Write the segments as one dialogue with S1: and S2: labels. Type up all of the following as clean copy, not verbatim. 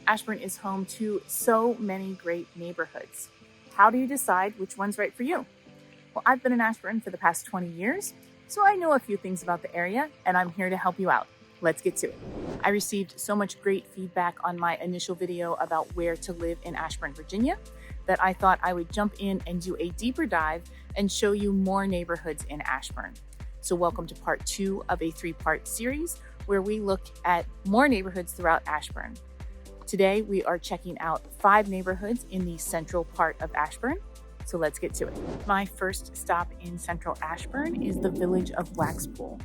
S1: Ashburn is home to so many great neighborhoods. How do you decide which one's right for you? Well, I've been in Ashburn for the past 20 years, so I know a few things about the area, and I'm here to help you out. Let's get to it. I received so much great feedback on my initial video about where to live in Ashburn, Virginia, that I thought I would jump in and do a deeper dive and show you more neighborhoods in Ashburn. So welcome to part 2 of a 3-part series where we look at more neighborhoods throughout Ashburn. Today, we are checking out 5 neighborhoods in the central part of Ashburn. So let's get to it. My first stop in central Ashburn is the Village of Waxpool.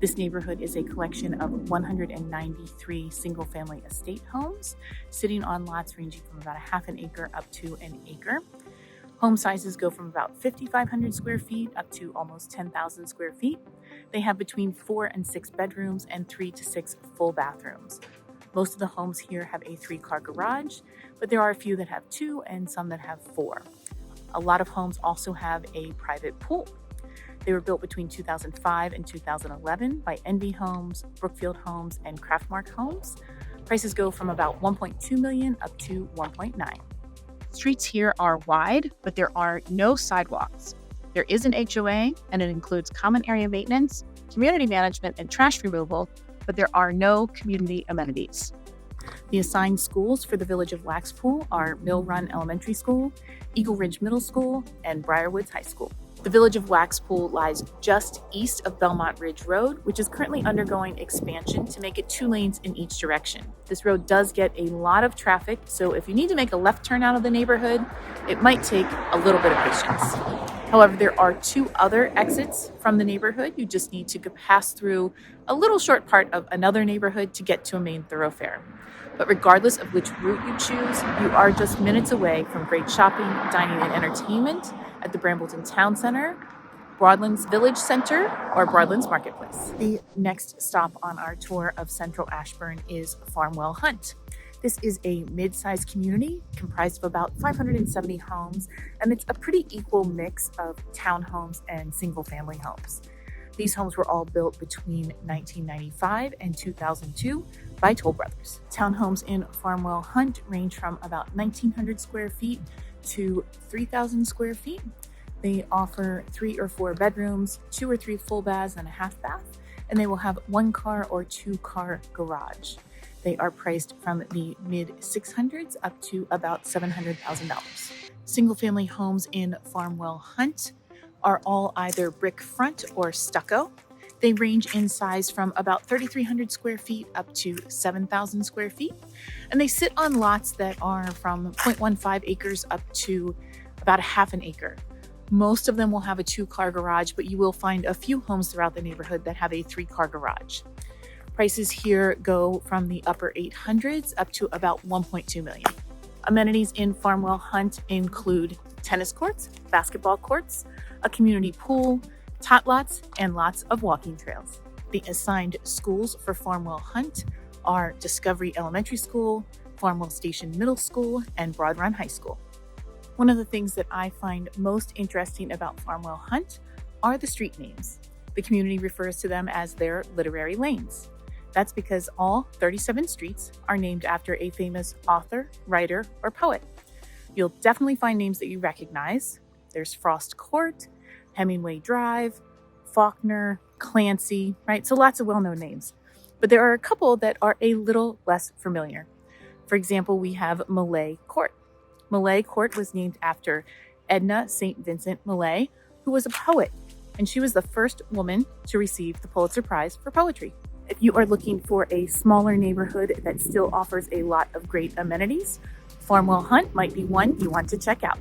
S1: This neighborhood is a collection of 193 single-family estate homes sitting on lots ranging from about a half an acre up to an acre. Home sizes go from about 5,500 square feet up to almost 10,000 square feet. They have between 4 and 6 bedrooms and 3 to 6 full bathrooms. Most of the homes here have a 3-car garage, but there are a few that have 2 and some that have 4. A lot of homes also have a private pool. They were built between 2005 and 2011 by NV Homes, Brookfield Homes, and Craftmark Homes. Prices go from about $1.2 million up to $1.9 million.
S2: Streets here are wide, but there are no sidewalks. There is an HOA, and it includes common area maintenance, community management, and trash removal, but there are no community amenities.
S1: The assigned schools for the Village of Waxpool are Mill Run Elementary School, Eagle Ridge Middle School, and Briarwoods High School. The Village of Waxpool lies just east of Belmont Ridge Road, which is currently undergoing expansion to make it 2 lanes in each direction. This road does get a lot of traffic, so if you need to make a left turn out of the neighborhood, it might take a little bit of patience. However, there are 2 other exits from the neighborhood. You just need to pass through a little short part of another neighborhood to get to a main thoroughfare. But regardless of which route you choose, you are just minutes away from great shopping, dining, and entertainment at the Brambleton Town Center, Broadlands Village Center, or Broadlands Marketplace. The next stop on our tour of Central Ashburn is Farmwell Hunt. This is a mid-sized community comprised of about 570 homes, and it's a pretty equal mix of townhomes and single-family homes. These homes were all built between 1995 and 2002 by Toll Brothers. Townhomes in Farmwell Hunt range from about 1,900 square feet to 3,000 square feet. They offer 3 or 4 bedrooms, 2 or 3 full baths, and a half bath, and they will have 1-car or 2-car garage. They are priced from the mid-600s up to about $700,000. Single-family homes in Farmwell Hunt are all either brick front or stucco. They range in size from about 3,300 square feet up to 7,000 square feet. And they sit on lots that are from 0.15 acres up to about a half an acre. Most of them will have a 2-car garage, but you will find a few homes throughout the neighborhood that have a 3-car garage. Prices here go from the upper 800s up to about $1.2 million. Amenities in Farmwell Hunt include tennis courts, basketball courts, a community pool, tot lots, and lots of walking trails. The assigned schools for Farmwell Hunt are Discovery Elementary School, Farmwell Station Middle School, and Broad Run High School. One of the things that I find most interesting about Farmwell Hunt are the street names. The community refers to them as their literary lanes. That's because all 37 streets are named after a famous author, writer, or poet. You'll definitely find names that you recognize. There's Frost Court, Hemingway Drive, Faulkner, Clancy, right? So lots of well-known names. But there are a couple that are a little less familiar. For example, we have Millay Court. Millay Court was named after Edna St. Vincent Millay, who was a poet, and she was the first woman to receive the Pulitzer Prize for poetry. If you are looking for a smaller neighborhood that still offers a lot of great amenities, Farmwell Hunt might be one you want to check out.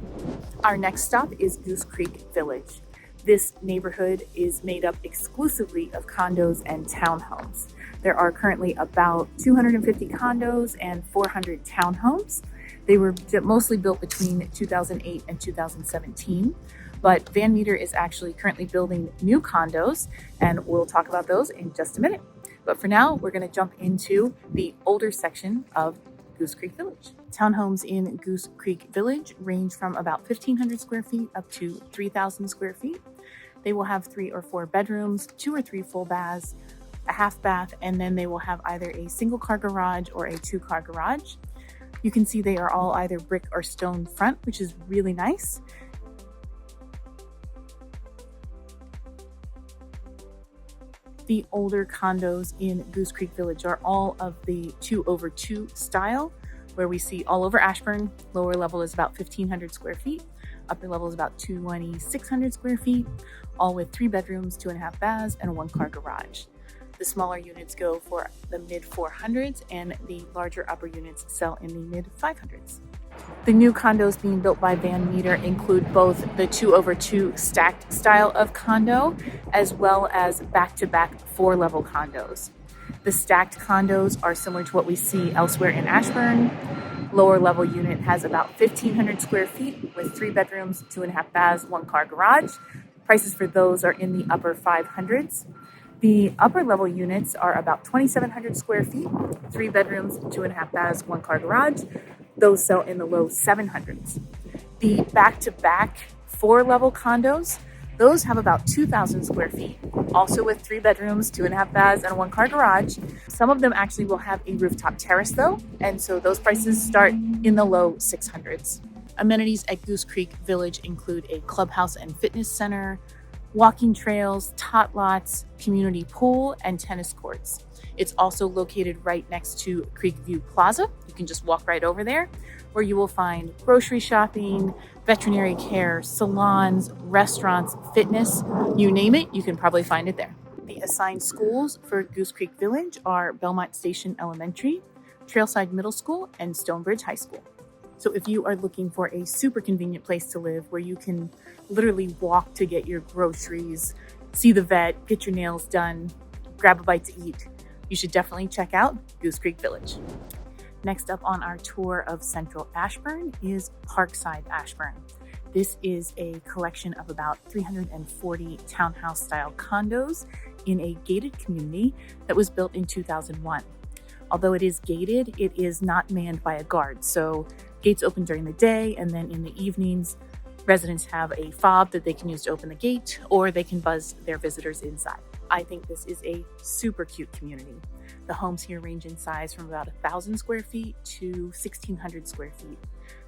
S1: Our next stop is Goose Creek Village. This neighborhood is made up exclusively of condos and townhomes. There are currently about 250 condos and 400 townhomes. They were mostly built between 2008 and 2017, but Van Meter is actually currently building new condos, and we'll talk about those in just a minute. But for now, we're going to jump into the older section of Goose Creek Village. Townhomes in Goose Creek Village range from about 1,500 square feet up to 3,000 square feet. They will have 3 or 4 bedrooms, 2 or 3 full baths, a half bath, and then they will have either a single car garage or a 2-car garage. You can see they are all either brick or stone front, which is really nice. The older condos in Goose Creek Village are all of the 2/2 style, where we see all over Ashburn. Lower level is about 1,500 square feet. Upper level is about 2,600 square feet, all with 3 bedrooms, 2.5 baths, and a 1-car garage. The smaller units go for the mid 400s, and the larger upper units sell in the mid 500s. The new condos being built by Van Meter include both the 2/2 stacked style of condo, as well as back-to-back 4-level condos. The stacked condos are similar to what we see elsewhere in Ashburn. Lower level unit has about 1,500 square feet with 3 bedrooms, 2.5 baths, 1-car garage. Prices for those are in the upper 500s. The upper level units are about 2,700 square feet, 3 bedrooms, 2.5 baths, 1-car garage. Those sell in the low 700s. The back-to-back 4-level condos, those have about 2,000 square feet, also with 3 bedrooms, 2.5 baths, and a 1-car garage. Some of them actually will have a rooftop terrace though, and so those prices start in the low 600s. Amenities at Goose Creek Village include a clubhouse and fitness center, walking trails, tot lots, community pool, and tennis courts. It's also located right next to Creekview Plaza. You can just walk right over there, where you will find grocery shopping, veterinary care, salons, restaurants, fitness, you name it, you can probably find it there. The assigned schools for Goose Creek Village are Belmont Station Elementary, Trailside Middle School, and Stonebridge High School. So if you are looking for a super convenient place to live where you can literally walk to get your groceries, see the vet, get your nails done, grab a bite to eat, you should definitely check out Goose Creek Village. Next up on our tour of Central Ashburn is Parkside Ashburn. This is a collection of about 340 townhouse-style condos in a gated community that was built in 2001. Although it is gated, it is not manned by a guard. So gates open during the day, and then in the evenings, residents have a fob that they can use to open the gate, or they can buzz their visitors inside. I think this is a super cute community. The homes here range in size from about 1,000 square feet to 1,600 square feet.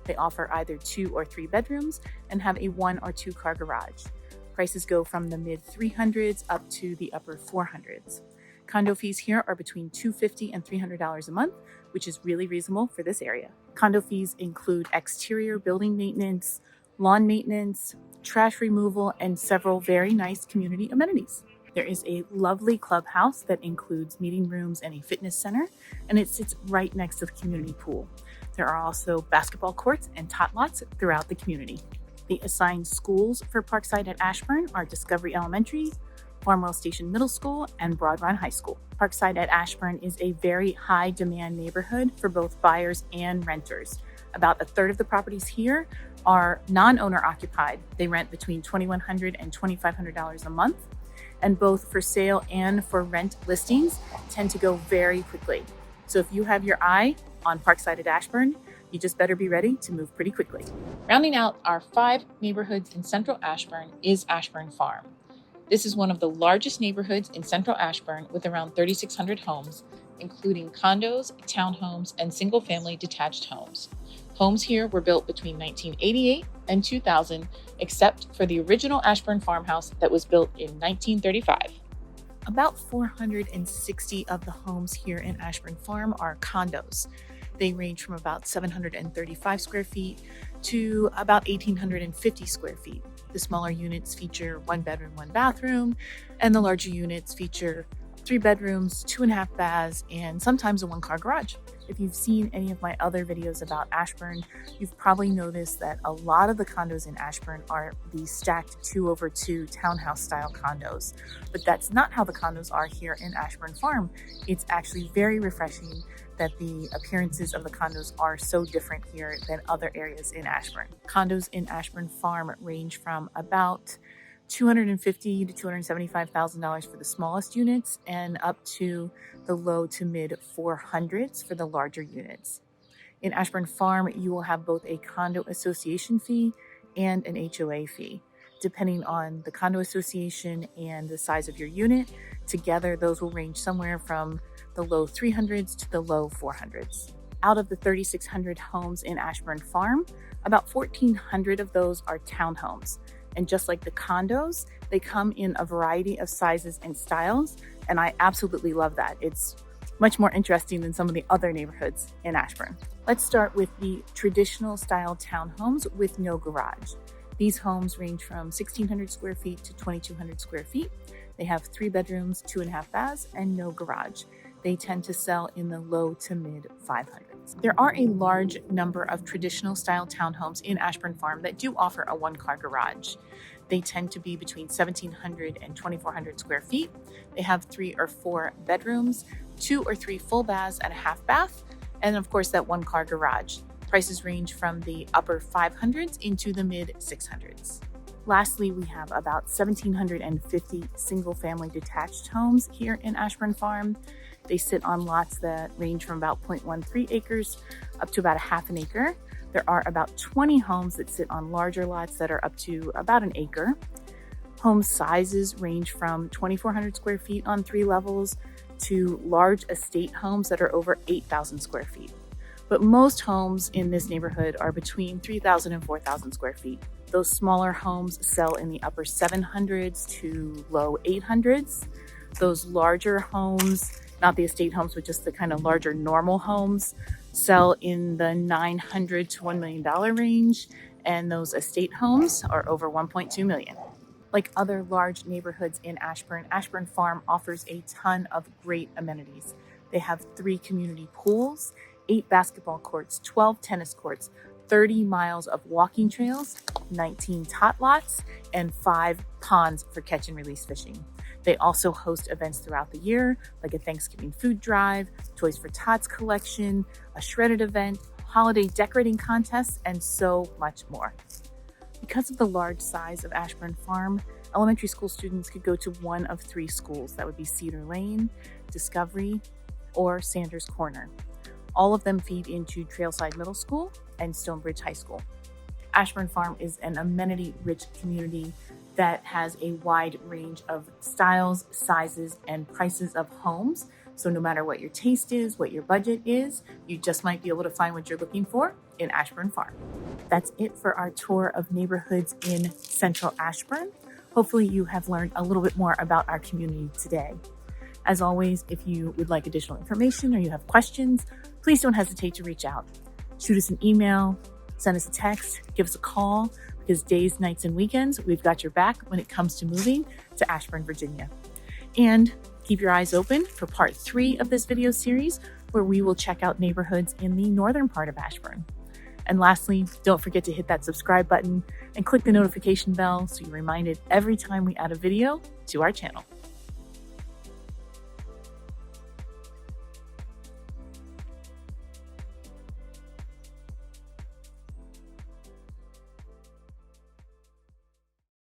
S1: They offer either 2 or 3 bedrooms and have a 1 or 2-car garage. Prices go from the mid 300s up to the upper 400s. Condo fees here are between $250 and $300 a month, which is really reasonable for this area. Condo fees include exterior building maintenance, lawn maintenance, trash removal, and several very nice community amenities. There is a lovely clubhouse that includes meeting rooms and a fitness center, and it sits right next to the community pool. There are also basketball courts and tot lots throughout the community. The assigned schools for Parkside at Ashburn are Discovery Elementary, Farmwell Station Middle School, and Broad Run High School. Parkside at Ashburn is a very high demand neighborhood for both buyers and renters. About a third of the properties here are non-owner occupied. They rent between $2,100 and $2,500 a month, and both for sale and for rent listings tend to go very quickly. So if you have your eye on Parkside at Ashburn, you just better be ready to move pretty quickly. Rounding out our 5 neighborhoods in Central Ashburn is Ashburn Farm. This is one of the largest neighborhoods in Central Ashburn with around 3,600 homes, including condos, townhomes, and single-family detached homes. Homes here were built between 1988 and 2000, except for the original Ashburn farmhouse that was built in 1935. About 460 of the homes here in Ashburn Farm are condos. They range from about 735 square feet to about 1,850 square feet. The smaller units feature 1 bedroom, 1 bathroom, and the larger units feature 3 bedrooms, 2.5 baths, and sometimes a 1-car garage. If you've seen any of my other videos about Ashburn, you've probably noticed that a lot of the condos in Ashburn are the stacked 2/2 townhouse style condos. But that's not how the condos are here in Ashburn Farm. It's actually very refreshing that the appearances of the condos are so different here than other areas in Ashburn. Condos in Ashburn Farm range from about $250,000 to $275,000 for the smallest units, and up to the low to mid 400s for the larger units. In Ashburn Farm, you will have both a condo association fee and an HOA fee. Depending on the condo association and the size of your unit, together those will range somewhere from the low 300s to the low 400s. Out of the 3,600 homes in Ashburn Farm, about 1,400 of those are townhomes. And just like the condos, they come in a variety of sizes and styles, and I absolutely love that. It's much more interesting than some of the other neighborhoods in Ashburn. Let's start with the traditional style townhomes with no garage. These homes range from 1,600 square feet to 2,200 square feet. They have 3 bedrooms, 2.5 baths, and no garage. They tend to sell in the low to mid 500s. There are a large number of traditional style townhomes in Ashburn Farm that do offer a 1-car garage. They tend to be between 1,700 and 2,400 square feet. They have 3 or 4 bedrooms, 2 or 3 full baths and a half bath, and of course that 1-car garage. Prices range from the upper 500s into the mid 600s. Lastly, we have about 1,750 single-family detached homes here in Ashburn Farm. They sit on lots that range from about 0.13 acres up to about a half an acre. There are about 20 homes that sit on larger lots that are up to about an acre. Home sizes range from 2,400 square feet on 3 levels to large estate homes that are over 8,000 square feet. But most homes in this neighborhood are between 3,000 and 4,000 square feet. Those smaller homes sell in the upper 700s to low 800s. Those larger homes, not the estate homes, but just the kind of larger normal homes, sell in the $900 to $1 million range. And those estate homes are over $1.2 million. Like other large neighborhoods in Ashburn, Ashburn Farm offers a ton of great amenities. They have 3 community pools, 8 basketball courts, 12 tennis courts, 30 miles of walking trails, 19 tot lots, and 5 ponds for catch and release fishing. They also host events throughout the year, like a Thanksgiving food drive, Toys for Tots collection, a shredded event, holiday decorating contests, and so much more. Because of the large size of Ashburn Farm, elementary school students could go to one of 3 schools. That would be Cedar Lane, Discovery, or Sanders Corner. All of them feed into Trailside Middle School and Stonebridge High School. Ashburn Farm is an amenity-rich community that has a wide range of styles, sizes, and prices of homes. So no matter what your taste is, what your budget is, you just might be able to find what you're looking for in Ashburn Farm. That's it for our tour of neighborhoods in Central Ashburn. Hopefully you have learned a little bit more about our community today. As always, if you would like additional information or you have questions, please don't hesitate to reach out. Shoot us an email, send us a text, give us a call, because days, nights, and weekends, we've got your back when it comes to moving to Ashburn, Virginia. And keep your eyes open for part 3 of this video series, where we will check out neighborhoods in the northern part of Ashburn. And lastly, don't forget to hit that subscribe button and click the notification bell so you're reminded every time we add a video to our channel.